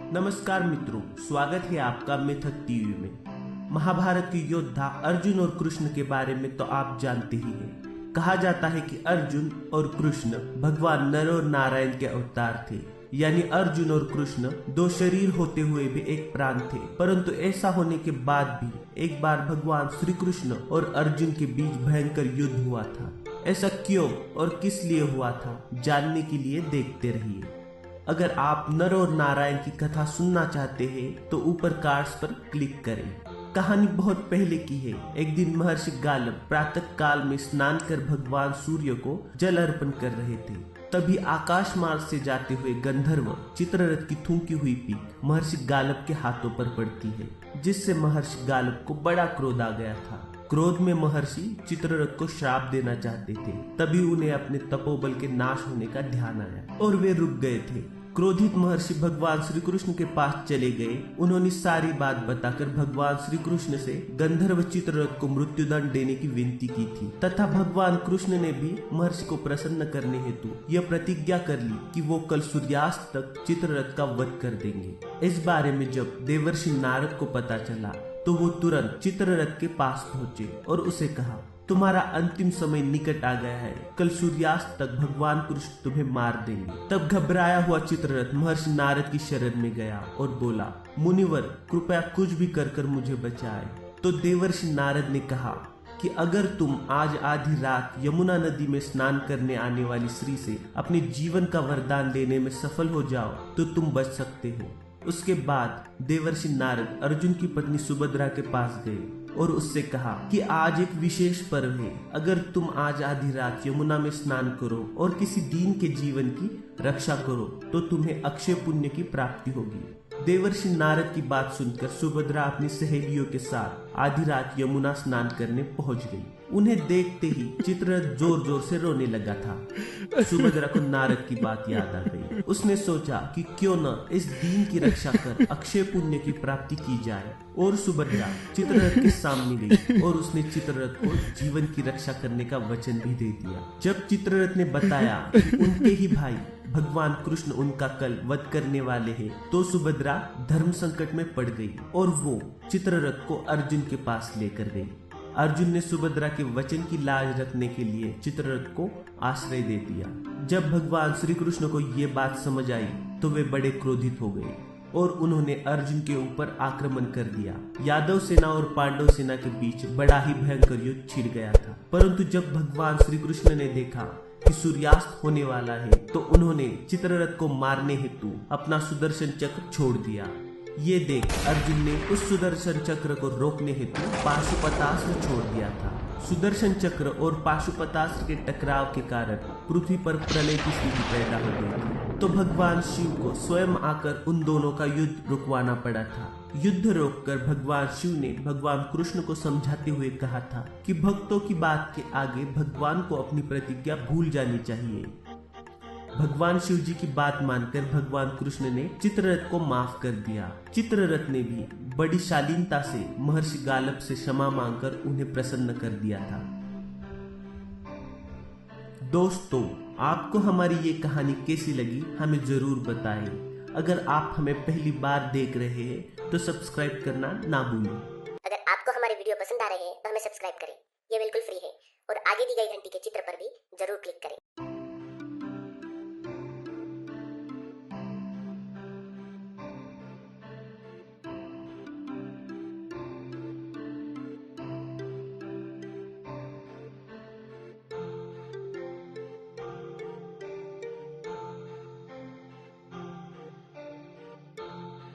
नमस्कार मित्रों, स्वागत है आपका मिथक टीवी में। महाभारत के योद्धा अर्जुन और कृष्ण के बारे में तो आप जानते ही हैं। कहा जाता है कि अर्जुन और कृष्ण भगवान नर और नारायण के अवतार थे, यानी अर्जुन और कृष्ण दो शरीर होते हुए भी एक प्राण थे। परंतु ऐसा होने के बाद भी एक बार भगवान श्री कृष्ण और अर्जुन के बीच भयंकर युद्ध हुआ था। ऐसा क्यों और किस लिए हुआ था, जानने के लिए देखते रहिए। अगर आप नर और नारायण की कथा सुनना चाहते हैं तो ऊपर कार्ड्स पर क्लिक करें। कहानी बहुत पहले की है। एक दिन महर्षि गालब प्रातः काल में स्नान कर भगवान सूर्य को जल अर्पण कर रहे थे। तभी आकाश मार्ग से जाते हुए गंधर्व चित्ररथ की थूकी हुई पीक महर्षि गालब के हाथों पर पड़ती है, जिससे महर्षि गालब को बड़ा क्रोध आ गया था। क्रोध में महर्षि चित्ररथ को श्राप देना चाहते थे। तभी उन्हें अपने तपोबल के नाश होने का ध्यान आया और वे रुक गए थे। क्रोधित महर्षि भगवान श्री कृष्ण के पास चले गए। उन्होंने सारी बात बताकर भगवान श्री कृष्ण से गंधर्व चित्ररथ को मृत्युदंड देने की विनती की थी, तथा भगवान कृष्ण ने भी महर्षि को प्रसन्न करने हेतु यह प्रतिज्ञा कर ली कि वो कल सूर्यास्त तक चित्ररथ का वध कर देंगे। इस बारे में जब देवर्षि नारद को पता चला तो वो तुरंत चित्ररथ के पास पहुंचे और उसे कहा, तुम्हारा अंतिम समय निकट आ गया है। कल सूर्यास्त तक भगवान कृष्ण तुम्हें मार देंगे। तब घबराया हुआ चित्ररथ महर्षि नारद की शरण में गया और बोला, मुनिवर कृपया कुछ भी कर मुझे बचाए। तो देवर्षि नारद ने कहा कि अगर तुम आज आधी रात यमुना नदी में स्नान करने आने वाली स्त्री से अपने जीवन का वरदान लेने में सफल हो जाओ तो तुम बच सकते हो। उसके बाद देवर्षि नारद अर्जुन की पत्नी सुभद्रा के पास गए और उससे कहा कि आज एक विशेष पर्व है। अगर तुम आज आधी रात यमुना में स्नान करो और किसी दीन के जीवन की रक्षा करो तो तुम्हें अक्षय पुण्य की प्राप्ति होगी। देवर्षि नारद की बात सुनकर सुभद्रा अपनी सहेलियों के साथ आधी रात यमुना स्नान करने पहुंच गई। उन्हें देखते ही चित्ररथ जोर जोर से रोने लगा था। सुभद्रा को नारद की बात याद आ गई। उसने सोचा कि क्यों न इस दीन की रक्षा कर अक्षय पुण्य की प्राप्ति की जाए, और सुभद्रा चित्ररथ के सामने गई और उसने चित्ररथ को जीवन की रक्षा करने का वचन भी दे दिया। जब चित्ररथ ने बताया कि उनके ही भाई भगवान कृष्ण उनका कल वध करने वाले हैं, तो सुभद्रा धर्म संकट में पड़ गई और वो चित्ररथ को अर्जुन के पास लेकर गई। अर्जुन ने सुभद्रा के वचन की लाज रखने के लिए चित्ररथ को आश्रय दे दिया। जब भगवान श्री कृष्ण को ये बात समझ आई तो वे बड़े क्रोधित हो गए और उन्होंने अर्जुन के ऊपर आक्रमण कर दिया। यादव सेना और पांडव सेना के बीच बड़ा ही भयंकर युद्ध छिड़ गया था। परंतु जब भगवान श्री कृष्ण ने देखा कि सूर्यास्त होने वाला है तो उन्होंने चित्ररथ को मारने हेतु अपना सुदर्शन चक्र छोड़ दिया। ये देख अर्जुन ने उस सुदर्शन चक्र को रोकने हेतु पाशुपतास्त्र छोड़ दिया था। सुदर्शन चक्र और पाशुपतास्त्र के टकराव के कारण पृथ्वी पर प्रलय की स्थिति पैदा हो गई थी। तो भगवान शिव को स्वयं आकर उन दोनों का युद्ध रुकवाना पड़ा था। युद्ध रोककर भगवान शिव ने भगवान कृष्ण को समझाते हुए कहा था कि भक्तों की बात के आगे भगवान को अपनी प्रतिज्ञा भूल जानी चाहिए। भगवान शिव जी की बात मानकर भगवान कृष्ण ने चित्ररथ को माफ कर दिया। चित्ररथ ने भी बड़ी शालीनता से महर्षि गालब से क्षमा मांगकर उन्हें प्रसन्न कर दिया था। दोस्तों, आपको हमारी ये कहानी कैसी लगी हमें जरूर बताएं। अगर आप हमें पहली बार देख रहे हैं तो सब्सक्राइब करना ना भूलें। अगर आपको हमारे वीडियो पसंद आ रहे हैं तो हमें सब्सक्राइब करें, ये बिल्कुल फ्री है, और आगे दी गई घंटी के चित्र पर भी जरूर क्लिक करें।